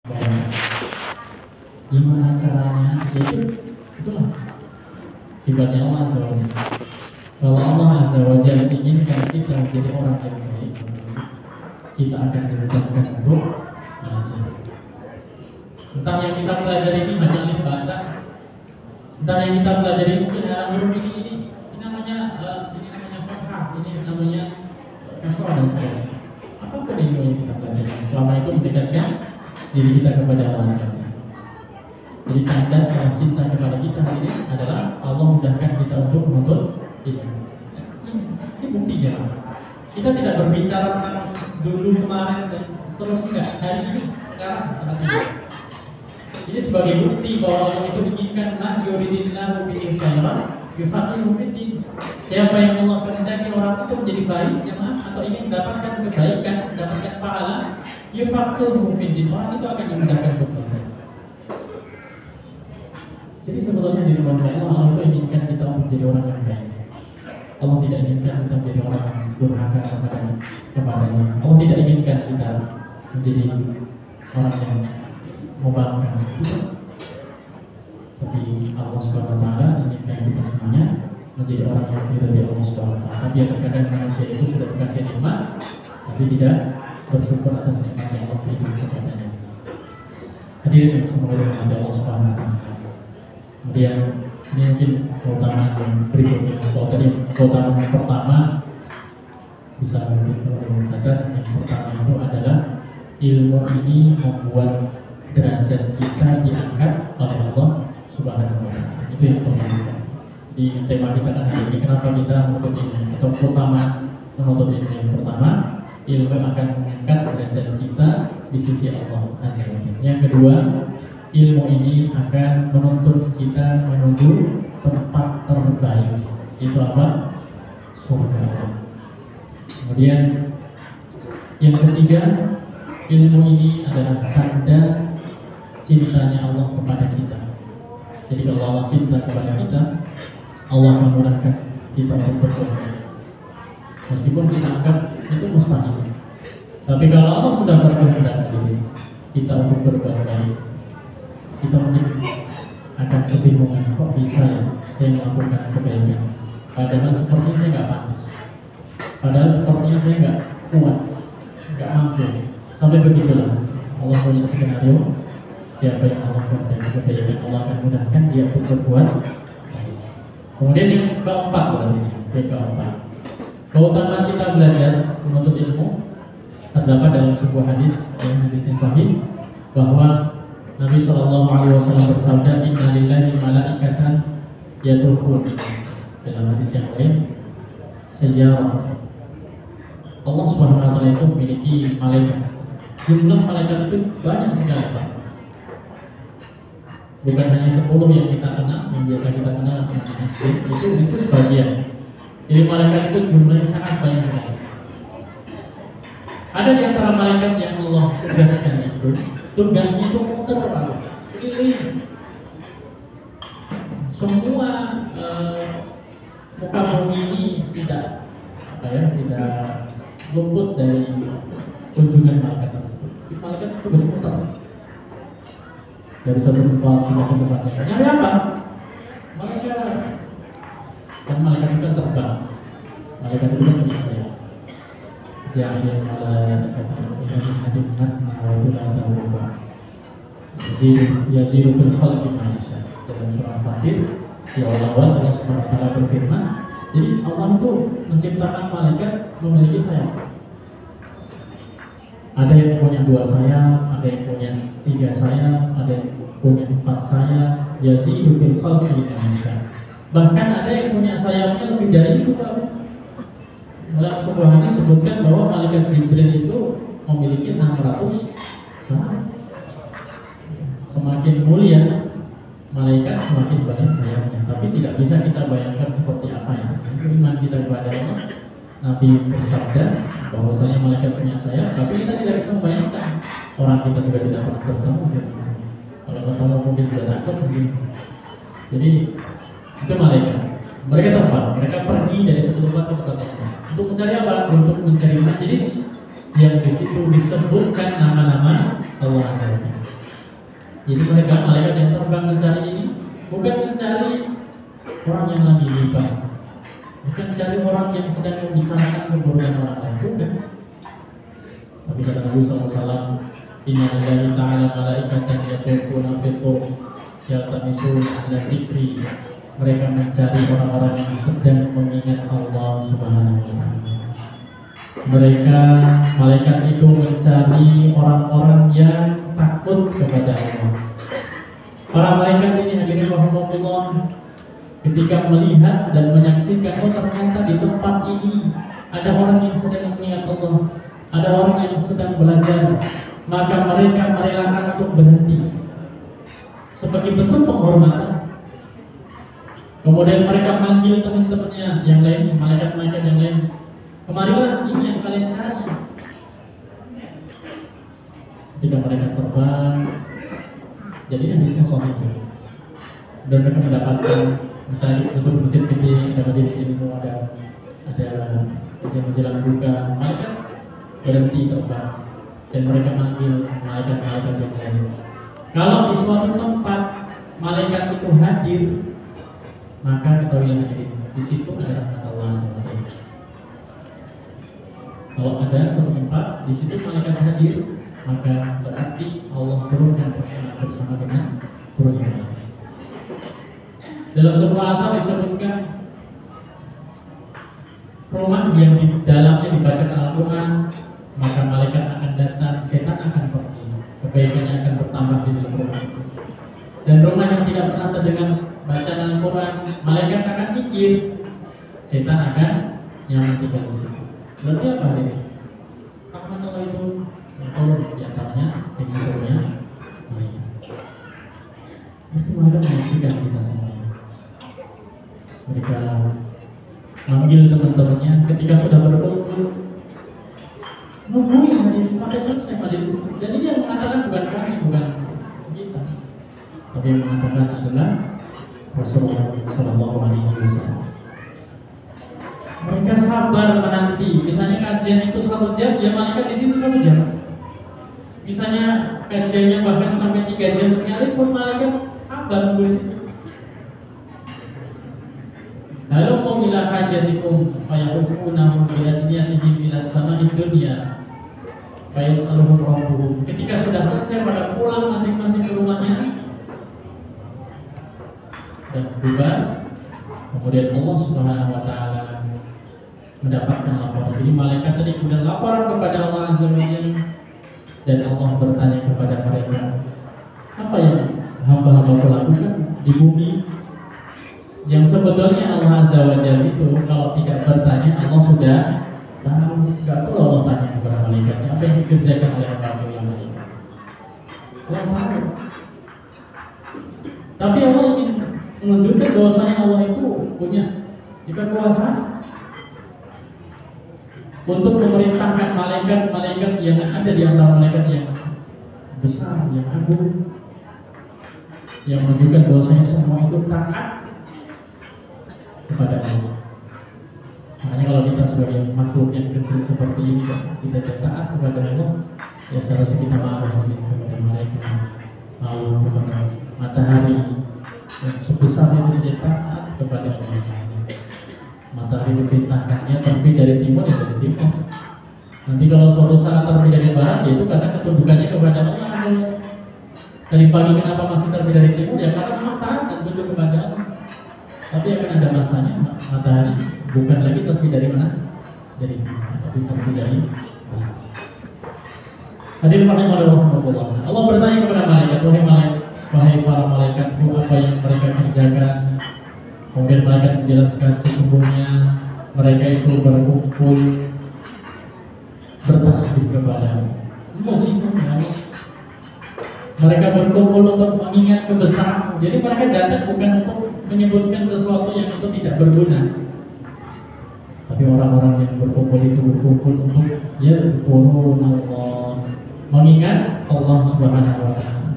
Dan gimana caranya? Itulah sifatnya Allah Azza wa Jalla. Kalau Allah Azza wa Jalla inginkan kita menjadi orang yang baik, kita akan dimudahkan untuk belajar. Entah yang kita pelajari ini hanya alif bata, entah yang kita pelajari mungkin huruf ini namanya fathah, ini namanya kasrah dan seterusnya. Apapun itu yang kita pelajari, selama itu mendekatkan diri kita kepada Allah Azza wa Jalla. Jadi tanda orang cinta kepada kita hari ini adalah Allah mudahkan kita untuk menuntut ilmu. Ini buktinya. Kita tidak berbicara tentang dulu kemarin dan seterusnya, enggak. Hari ini, sekarang, saat ini. Ini sebagai bukti bahwa Allah itu inginkan nah yuridillahu bihi khairan yufaqihu fiddin. Siapa yang Allah kehendaki orang itu menjadi baik, atau ingin mendapatkan kebaikan, mendapatkan pahala, yufaqihu fiddin. Orang itu akan dimudahkan untuk belajar. Jadi sebetulnya di rumah Allah itu inginkan kita untuk menjadi orang yang baik. Allah tidak inginkan kita menjadi orang yang durhaka kepadanya. Allah tidak inginkan kita menjadi orang yang membangkang. Tapi Allah Subhanahu wa taala inginkan kita semuanya menjadi orang yang diridhai Allah Subhanahu wa taala. Tapi terkadang manusia itu sudah dikasih nikmat tapi tidak bersyukur atas nikmat yang Allah berikan kepadanya. Hadirin semoga dirahmati Allah Subhanahu wa taala. Kemudian ini mungkin keutamaan yang berikutnya. Kalau tadi keutamaan yang pertama bisa mungkin kalau catat, yang pertama itu adalah ilmu ini membuat derajat kita diangkat oleh Allah Subhanahu wa taala. Itu yang pertama. Di tema kita kan hari ini, kenapa kita menuntut ilmu atau keutamaan menuntut ilmu? Yang pertama, ilmu akan mengangkat derajat kita di sisi Allah Azza wa Jalla. Yang kedua, ilmu ini akan menuntut kita menuju tempat terbaik. Itu apa? Surga. Kemudian yang ketiga, ilmu ini adalah tanda cintanya Allah kepada kita. Jadi kalau Allah cinta kepada kita, Allah akan mudahkan kita untuk berbuat. Meskipun kita anggap itu mustahil. Tapi kalau Allah sudah berkehendak kita untuk berbuat baik, kita mungkin akan kebingungan, kok bisa ya saya melakukan kebaikan, padahal sepertinya saya nggak pantas, padahal sepertinya saya nggak kuat, nggak mampu. Sampai begitulah Allah punya skenario, siapa yang Allah kehendaki kebaikan, Allah akan mudahkan dia untuk berbuat baik. Kemudian yang keempat berarti yang keempat, keutamaan kita belajar menuntut ilmu terdapat dalam sebuah hadis yang hadisnya sahih, bahwa Nabi SAW bersabda, Inna lillahi malaikatan yatufun. Dalam hadis yang lain, sejarah Allah Subhanahu wa taala itu memiliki malaikat. Jumlah malaikat itu banyak sekali, Pak. Bukan hanya 10 yang kita kenal, yang biasa kita kenal anak SD, itu sebagian. Jadi malaikat itu jumlahnya sangat banyak sekali. Ada di antara malaikat yang Allah tugaskan itu, tugasnya itu muter keliling semua muka bumi ini, tidak luput dari kunjungan malaikat tersebut. Malaikat itu tugas muter dari satu tempat ke tempat lain. Nyari apa? Malaikat. Dan malaikat itu kan terbang. Malaikat itu kan punya sayap. Ja'alil malaikata ilahan wa thulatha wa ruba'. Yazidu fil khalqi ma yasha. Dalam surah Fatir, di awal-awal Allah Subhanahu wa taala berfirman, jadi Allah itu menciptakan malaikat memiliki sayap. Ada yang punya 2 sayap, ada yang punya 3 sayap, ada yang punya 4 sayap. Yazidu fil khalqi ma yasha. Bahkan ada yang punya sayapnya lebih dari itu, Pak. Dalam sebuah hadis disebutkan bahwa malaikat Jibril itu memiliki 600 sayap. Semakin mulia malaikat, semakin banyak sayapnya. Tapi tidak bisa kita bayangkan seperti apa ya. Itu iman kita kepada Allah. Nabi bersabda bahwasanya malaikat punya sayap, tapi kita tidak bisa membayangkan. Orang kita juga tidak pernah bertemu. Kalau ketemu mungkin juga takut mungkin. Jadi itu malaikat. Mereka terbang, mereka pergi dari satu tempat ke tempat lain. Untuk mencari apa? Untuk mencari majelis yang di situ disebutkan nama-nama Allah Azza wa Jalla. Jadi mereka malaikat yang terbang mencari ini bukan mencari orang yang lagi ghibah, bukan cari orang yang sedang membicarakan keburukan orang lain, bukan. Tapi kata Nabi SAW, Inna lillahi ta'ala malaikatan yatufuna fil qubur yaltamisuna ahla dzikri. Mereka mencari orang-orang yang sedang mengingat Allah Subhanahu wa ta'ala. Mereka, malaikat itu mencari orang-orang yang takut kepada Allah. Para malaikat ini hadirin rahimahullah, ketika melihat dan menyaksikan, oh ternyata di tempat ini ada orang yang sedang mengingat Allah, ada orang yang sedang belajar, maka mereka merelakan untuk berhenti sebagai bentuk penghormatan. Kemudian mereka manggil teman-temannya yang lain, malaikat-malaikat yang lain, kemarilah, ini yang kalian cari. Ketika mereka terbang, jadi hadisnya sahih, dan mereka mendapatkan, misalnya disebut masjid gede, ada majelis ilmu, ada menjelang buka, malaikat berhenti terbang dan mereka manggil malaikat-malaikat yang lain. Kalau di suatu tempat malaikat itu hadir, maka ketahuilah hadirin, di situ ada rahmat Allah SWT. Kalau ada suatu tempat di situ malaikat hadir, maka berarti Allah turunkan rahmat bersama dengan turunnya malaikat. Dalam sebuah atas disebutkan rumah yang di dalamnya dibacakan Al-Quran, maka malaikat akan datang, setan akan pergi, kebaikannya akan bertambah di dalam rumah itu. Dan rumah yang tidak pernah terdengar bacaan Al-Quran, malaikat akan mikir, setan akan nyaman tinggal di situ. Berarti apa ini? Rahmat Allah itu turun di antaranya dengan turunnya malaikat. Itu malaikat menyaksikan kita semuanya. Mereka manggil teman-temannya ketika sudah berkumpul, nungguin hari sampai selesai majelis itu. Dan ini yang mengatakan bukan kami, bukan kita, tapi yang mengatakan adalah Rasulullah Sallallahu Alaihi Wasallam. Mereka sabar menanti. Misalnya kajian itu 1 jam, ya malaikat di situ 1 jam. Misalnya kajiannya bahkan sampai 3 jam sekalipun, malaikat sabar menunggu di situ. Lalu mau ila hajatikum fayahuffunahum bila jiniyatihim ila sama'id dunya fayas'aluhum rabbuhum. Ketika sudah selesai pada pulang masing-masing ke rumahnya dan bubar, kemudian Allah Subhanahu wa ta'ala mendapatkan laporan. Jadi malaikat tadi kemudian laporan kepada Allah Azza wa Jalla, dan Allah bertanya kepada mereka, apa yang hamba-hamba lakukan di bumi? Yang sebetulnya Allah Azza wa Jalla itu kalau tidak bertanya, Allah sudah tahu. Gak perlu Allah tanya kepada malaikatnya apa yang dikerjakan oleh hamba yang malaikat. Allah tahu. Tapi Allah ingin menunjukkan bahwasanya Allah itu punya kekuasaan untuk memerintahkan malaikat-malaikat yang ada di antara malaikat yang besar, yang agung, yang menunjukkan bahwasanya semua itu taat kepada Allah. Makanya kalau kita sebagai makhluk yang kecil seperti ini, kita tidak taat kepada Allah, ya seharusnya kita malu kepada malaikat, malu kepada matahari yang sebesar itu sudah taat kepada Allah. Matahari diperintahkannya terbit dari timur, ya dari timur. Nanti kalau suatu saat terbit dari barat, ya itu karena ketundukannya kepada Allah. Dari pagi kenapa masih terbit dari timur? Ya karena memang taat dan tunduk kepada Allah. Tapi akan ada masanya matahari bukan lagi terbit dari mana? Dari timur, tapi terbit dari barat. Hadirin rahimahullah. Allah bertanya kepada malaikat, wahai para malaikatku, apa yang mereka kerjakan? Kemudian malaikat menjelaskan sesungguhnya mereka itu berkumpul bertasbih kepada Allah. Mereka berkumpul untuk mengingat kebesaran. Jadi mereka datang bukan untuk menyebutkan sesuatu yang itu tidak berguna. Tapi orang-orang yang berkumpul itu berkumpul untuk yadhkurun Allah, mengingat Allah Subhanahu wa ta'ala.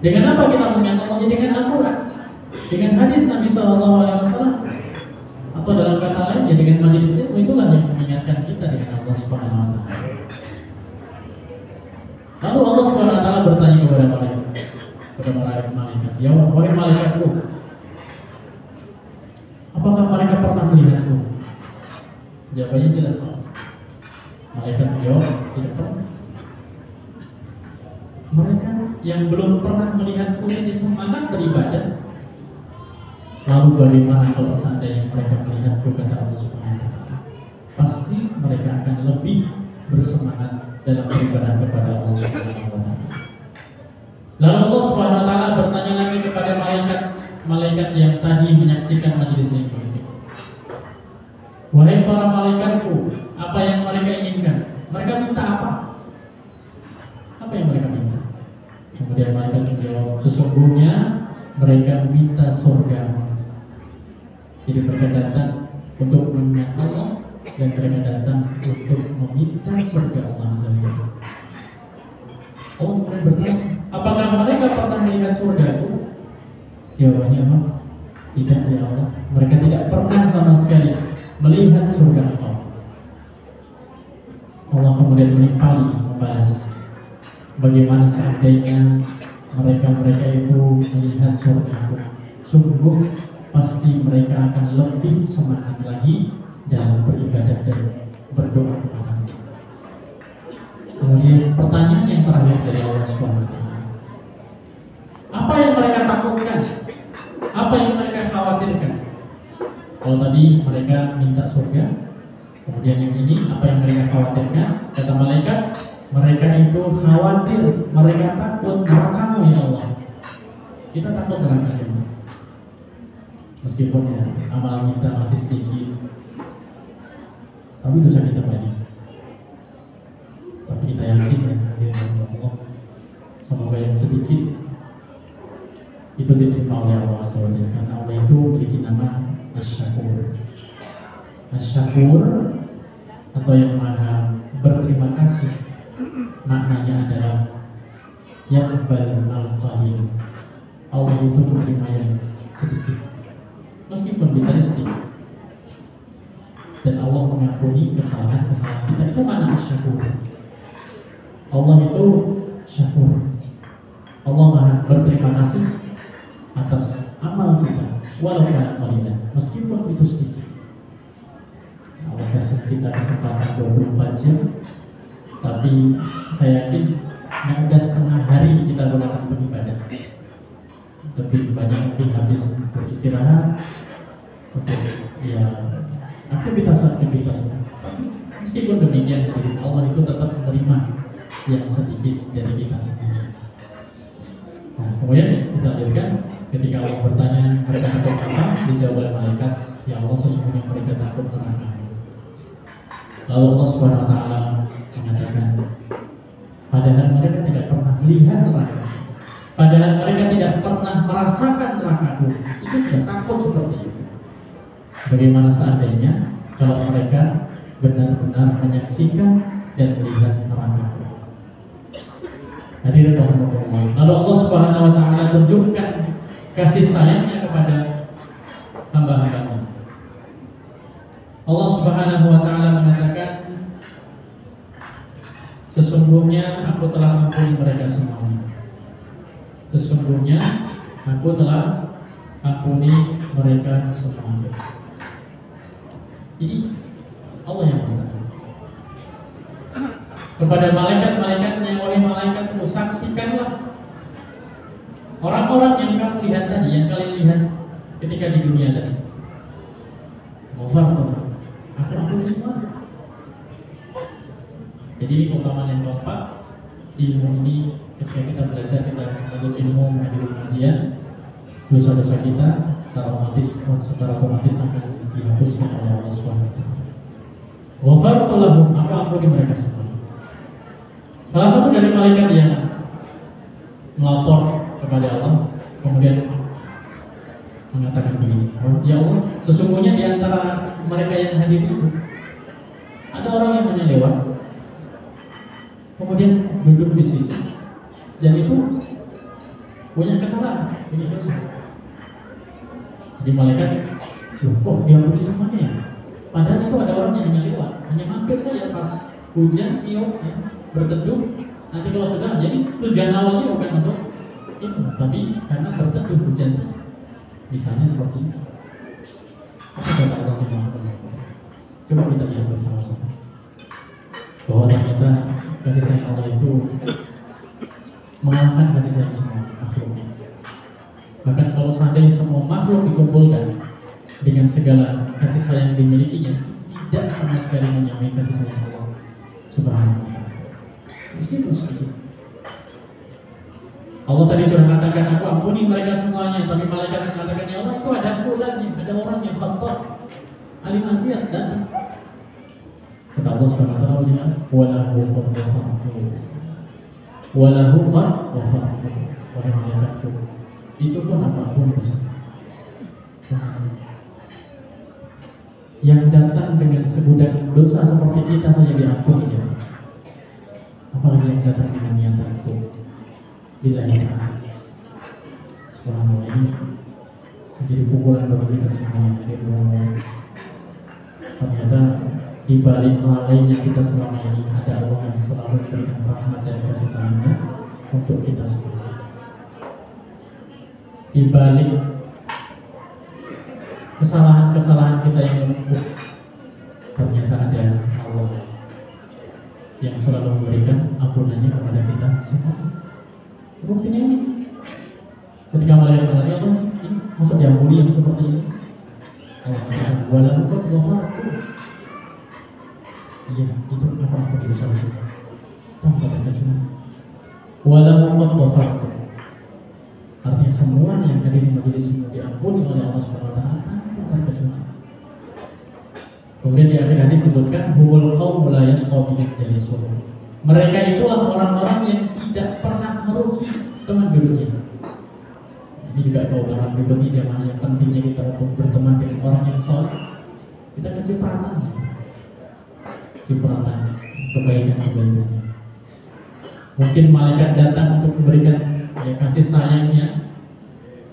Dengan apa kita mengingat Allah? Dengan Al-Quran, dengan hadis Nabi SAW, atau dalam kata lain ya dengan majelis ilmu. Itulah yang mengingatkan kita dengan Allah Subhanahu wa ta'ala. Lalu Allah Subhanahu wa ta'ala bertanya kepada malaikat, ya wahai malaikatku, apakah mereka pernah melihatku? Jawabannya jelas Pak. Malaikat menjawab, tidak pernah. Mereka yang belum pernah melihatku ini semangat beribadah. Lalu bagaimana kalau seandainya mereka melihatku, kata Allah Subhanahu wa Ta'ala? Pasti mereka akan lebih bersemangat dalam beribadah kepada Allah Subhanahu wa Ta'ala. Lalu Allah Subhanahu wa Ta'ala bertanya lagi kepada malaikat yang tadi menyaksikan majelis ini. Wahai para malaikatku, apa yang mereka inginkan? Mereka minta apa? Apa yang mereka minta? Kemudian malaikat menjawab, sesungguhnya mereka minta surga. Jadi mereka datang untuk mengingat Allah dan mereka datang untuk meminta surga Allah Azza wa Jalla. Allah kemudian bertanya, apakah mereka pernah melihat surgaku? Jawabannya apa? Tidak ya Allah. Mereka tidak pernah sama sekali melihat surga Allah. Allah kemudian menimpali membalas, bagaimana seandainya mereka itu melihat surga Allah, sungguh pasti mereka akan lebih semangat lagi dalam beribadah dan berdoa kepada Allah. Kemudian pertanyaan yang terakhir dari Allah Subhanahu wa Ta'ala, apa yang mereka takutkan? Apa yang mereka khawatirkan? Kalau tadi mereka minta surga, kemudian yang ini apa yang mereka khawatirkan? Kata malaikat, mereka itu khawatir, mereka takut neraka-Mu ya Allah. Kita takut neraka ya Allah. Meskipun ya amal kita masih sedikit, tapi dosa kita banyak. Tapi kita yakin ya Allah, semoga yang sedikit itu diterima oleh Allah Azza wa Jalla, karena Allah itu memiliki nama Asy-Syakur. Asy-Syakur atau yang maha berterima kasih, maknanya adalah yaqbal al-qalil. Allah itu menerima yang sedikit, meskipun kita sedikit, dan Allah mengampuni kesalahan-kesalahan kita. Itu mana Asy-Syakur. Allah itu Syakur. Allah maha berterima kasih atas amal kita, walaupun qalilan, meskipun itu sedikit. Allah kasih kita kesempatan 24 jam, tapi saya yakin nggak ada setengah hari kita gunakan beribadah. Lebih banyak mungkin habis untuk istirahat, untuk ya aktivitas. Meskipun demikian, Allah itu tetap menerima yang sedikit dari kita sendiri. Nah, kemudian kita lanjutkan. Ketika Allah bertanya mereka takut apa, dijawab oleh malaikat, ya Allah sesungguhnya mereka takut neraka. Lalu Allah Subhanahu wa Ta'ala mengatakan, padahal mereka tidak pernah melihat neraka, padahal mereka tidak pernah merasakan neraka, itu sudah takut seperti itu. Bagaimana seandainya kalau mereka benar-benar menyaksikan dan melihat neraka? Hadirin rahimakumullah. Lalu Allah Subhanahu wa Ta'ala tunjukkan kasih sayangnya kepada hamba-hambanya. Allah Subhanahu wa Ta'ala mengatakan, sesungguhnya aku telah ampuni mereka semuanya. Sesungguhnya aku telah ampuni mereka semuanya. Jadi Allah yang mengatakan kepada malaikat-malaikatnya, wahai malaikatku, saksikanlah orang-orang yang kamu lihat tadi, yang kalian lihat ketika di dunia tadi. Aku ampuni semua. Jadi ini keutamaan yang keempat. Ilmu ini ketika kita belajar, kita menuntut ilmu, menghadiri kajian, dosa-dosa kita secara otomatis akan dihapuskan oleh Allah SWT. Ghafartu lahum, aku ampuni mereka semua. Salah satu dari malaikat yang melapor kepada Allah kemudian mengatakan begini, ya Allah, sesungguhnya di antara mereka yang hadir itu ada orang yang hanya lewat, kemudian duduk di situ, dan itu punya kesalahan, punya dosa. Jadi malaikat, kok diampuni semuanya ya? Padahal itu ada orang yang hanya lewat, hanya mampir saja pas hujan, tiup, ya, berteduh, Nanti kalau sudah, jadi tujuan awalnya bukan untuk itu, tapi karena berteduh hujan. Misalnya seperti itu. Apa kata Allah Subhanahu? Coba kita lihat bersama-sama bahwa ternyata kasih sayang Allah itu mengalahkan kasih sayang semua makhluknya. Bahkan kalau seandainya semua makhluk dikumpulkan dengan segala kasih sayang yang dimilikinya, tidak sama sekali menyamai kasih sayang Allah Subhanahu wa ta'ala. Meskipun sedikit. Allah tadi sudah mengatakan, aku ampuni mereka semuanya, tapi malaikat mengatakan, ya Allah itu ada fulannya, ada orang yang khata', ahli maksiat, dan kata Allah Subhanahu wa ta'ala, walahu qad ghafartu, walahu qad ghafartu, wahai malaikatku, itu pun apapun dosa yang datang dengan segudang dosa seperti kita saja diampuni ya. Apalagi yang datang dengan niatan itu dilahirkan. Subhanallah, ini menjadi pukulan bagi kita semuanya. Ternyata di balik lalainya kita selama ini ada Allah yang selalu memberikan rahmat dan kasih sayangnya untuk kita semua. Di balik kesalahan-kesalahan kita yang menumpuk, ternyata ada Allah yang selalu memberikan ampunannya kepada kita semua. Buktinya ini, ketika malaikat bertanya, Allah ini maksud diampuni yang seperti ini? Allah katakan, walau qad ghafartu. Iya, itu apa-apa dosa-dosa tanpa terkecuali. Walau qad ghafartu, artinya semua yang ada di majelis ini diampuni oleh Allah Subhanahu wa ta'ala tanpa terkecuali. Kemudian di akhir hadis disebutkan humul qaum la yasqa bihim jalisuhum. Mereka itulah orang-orang yang tidak pernah merugi teman duduknya. Ini juga keutamaan berikutnya jamaah yang pentingnya kita untuk berteman dengan orang yang saleh. Kita kecipratan ya. Cipratan kebaikan-kebaikannya. Mungkin malaikat datang untuk memberikan ya, kasih sayangnya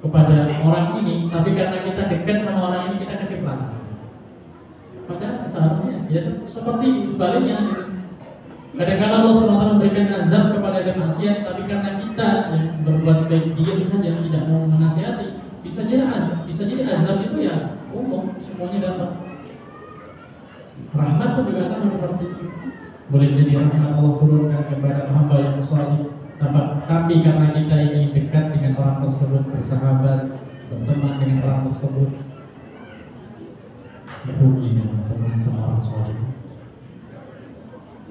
kepada orang ini, tapi karena kita dekat sama orang ini kita kecipratan. Padahal seharusnya ya seperti sebaliknya. Kadang-kadang Allah SWT memberikan azab kepada yang maksiat, tapi karena kita yang berbuat baik diam saja tidak mau menasihati, bisa jadi azab itu ya umum, semuanya dapat. Rahmat pun juga sama seperti itu. Boleh jadi rahmat Allah turunkan kepada hamba yang saleh, tapi karena kita ini dekat dengan orang tersebut, bersahabat, berteman dengan orang tersebut, rugi jangan teman sama orang saleh.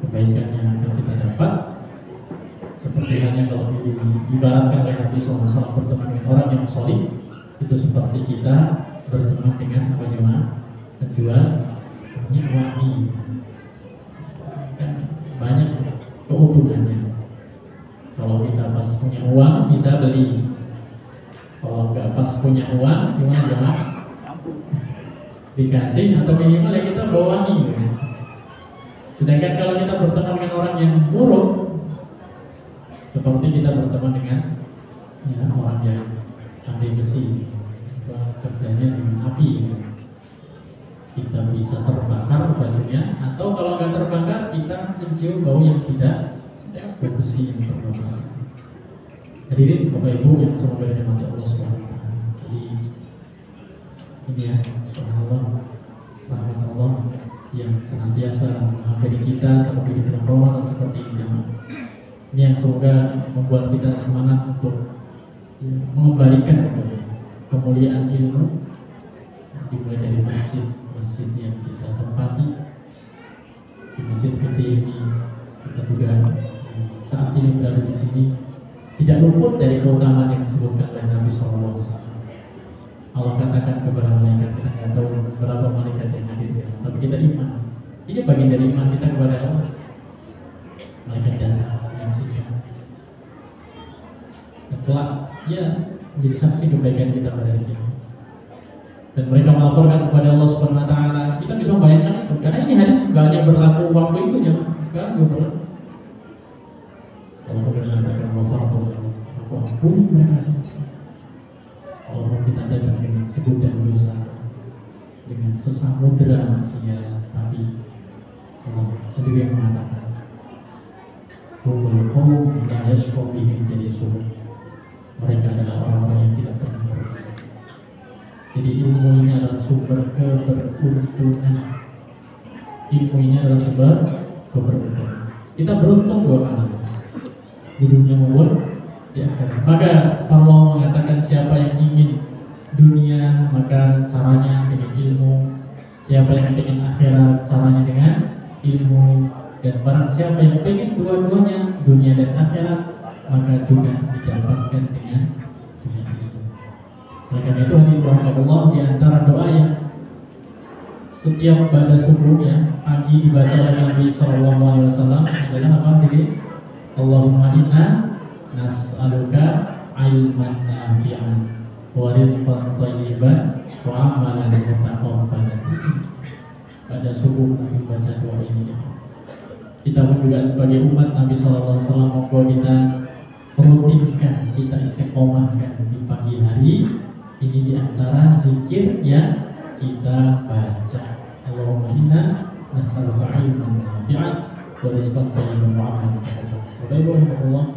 Kebaikan yang akan kita dapat seperti halnya kalau diibaratkan oleh Nabi SAW berteman dengan orang yang saleh, itu seperti kita berteman dengan apa jemaah penjual minyak wangi. Kan banyak keuntungannya. Kalau kita pas punya uang bisa beli, kalau nggak pas punya uang gimana jemaah? Dikasih atau minimal ya kita bawa wangi. Sedangkan kalau kita berteman dengan orang yang buruk, seperti kita berteman dengan ya, orang yang ahli besi, kerjanya dengan api, kita bisa terbakar bajunya, atau kalau nggak terbakar kita mencium bau yang tidak sedap, bau besi yang terbakar. Hadirin Bapak Ibu yang semoga dirahmati Allah Subhanahu wa ta'ala. Jadi ini ya, subhanallah, rahmat Allah yang senantiasa menghampiri kita terlebih di bulan Ramadan seperti ini jemaah. Ini yang semoga membuat kita semangat untuk mengembalikan kemuliaan ilmu, dimulai dari masjid yang kita tempati. Di masjid gede ini kita juga saat ini berada di sini tidak luput dari keutamaan yang disebutkan oleh Nabi SAW. Allah katakan kepada malaikat, kita nggak tahu berapa malaikat yang hadir, tapi kita iman. Ini bagian dari iman kita kepada Allah. Malaikat datang yang sekian. Kelak, ya menjadi saksi kebaikan kita pada hari ini. Dan mereka melaporkan kepada Allah Subhanahu wa ta'ala. Kita bisa membayangkan itu, karena ini hadis juga hanya berlaku waktu itu ya, sekarang juga berlaku. Allah mengatakan aku ampuni mereka semua. Allah kita datang dengan segudang dosa, dengan sesamudera maksiat, tapi Allah sendiri yang mengatakan humul qaum la yashqa bihim jalisuhum. Mereka adalah orang-orang yang tidak pernah beruntung. Jadi ilmu ini adalah sumber keberuntungan. Ilmu ini adalah sumber keberuntungan. Kita beruntung dua kali, di dunia maupun di akhirat. Maka Allah mengatakan siapa yang ingin dunia maka caranya dengan ilmu, siapa yang ingin akhirat caranya dengan ilmu, dan barang siapa yang ingin dua-duanya dunia dan akhirat maka juga didapatkan dengan ilmu. Oleh karena itu hadirin Allah, di antara doa yang setiap pada subuhnya pagi dibaca oleh Nabi Shallallahu Alaihi Wasallam adalah apa? Jadi Allahumma inna nas'aluka ilman nafi'an wa rizqan thayyiban wa amalan mutaqabbalan. Pada subuh Nabi baca doa ini. Kita pun juga sebagai umat Nabi Shallallahu Alaihi Wasallam, monggo kita rutinkan, kita istiqomahkan di pagi hari. Ini di antara zikir yang kita baca. Allahumma inna nas'aluka ilman nafi'an wa rizqan thayyiban wa amalan mutaqabbalan.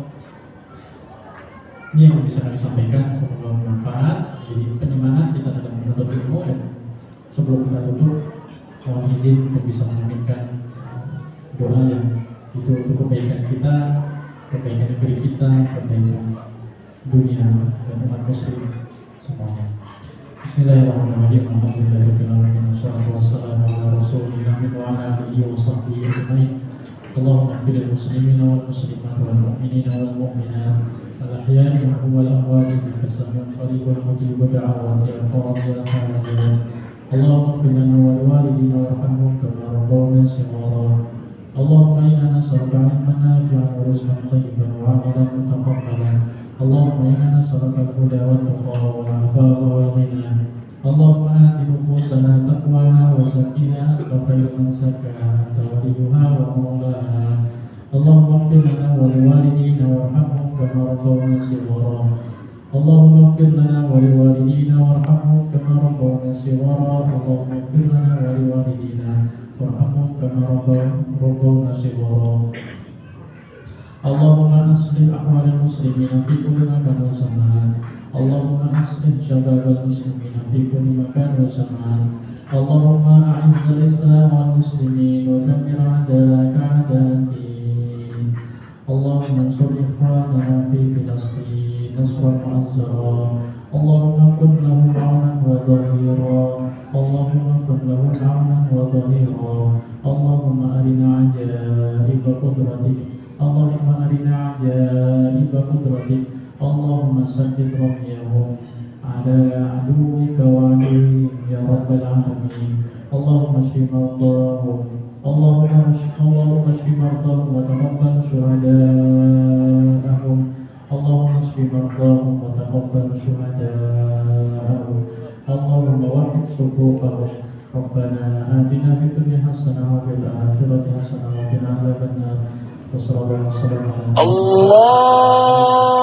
Ini yang bisa kami sampaikan, semoga bermanfaat. Jadi penyemangat kita dalam menuntut ilmu. Dan sebelum kita tutup, mohon izin untuk bisa menyampaikan doa yang itu untuk kebaikan kita, kebaikan negeri kita, kebaikan dunia dan umat muslim semuanya. Bismillahirrahmanirrahim. Alhamdulillahirabbil alamin. Wassalatu wassalamu ala rasulillah wa ala alihi wa sahbihi ajma'in. Allahumma ighfir lil muslimina wal muslimat wal mu'minina wal mu'minat al-ahya'i minhum wal amwat innaka sami'un qaribun mujibud da'awati ya qadiyal hajat. Allahumma ighfir lana wa liwalidina warhamhum kama rabbawna shighara. Allahumma inna nas'aluka ilman nafi'an wa rizqan thayyiban wa amalan mutaqabbalan. Allahumma inna nas'aluka al-huda wat tuqa wal 'afafa wal ghina. Allahumma ati nufusana taqwaha wa zakkiha anta khairu man zakkaha anta waliyuha wa mawlaha. Allahumma ighfir lana wa liwalidina warhamhum kama rabbawna shighara. Allahumma ighfir lana wa liwalidina warhamhum kama rabbawna shighara. Allahumma ighfir lana wa liwalidina warhamhum kama rabbawna shighara. Allahumma aslih ahwalal muslimina fi kulli makan wa zaman. Allahumma aslih syababal muslimina fi kulli makan wa zaman. Allahumma a'izzal islam wal muslimin wa dammir a'da'aka a'da'ad-din. Allahumma ansur ikhwanana fi Filastin nasran mu'azzara. Allahumma kun lahum 'aunan wa dhahira. Allahumma kun lahum 'aunan wa dhahira. Allahumma arina 'ajaiba qudratik. Allahumma arina 'ajaiba qudratik. Allahumma saddid ramyahum ala aduwika wa aduwwihim ya rabbal alamin. Allahumma shfi mardahum. Allahumma shfi mardahum wa taqabbal shuhada'ahum. Allahumma shfi mardahum wa taqabbal shuhada'ahum. Allahumma wahid sufuqahum. Rabbana atina fid dunya hasanah wa fil akhirati hasanah wa qina adzabannar. Wassalamualaikum warahmatullahi wabarakatuh. Allah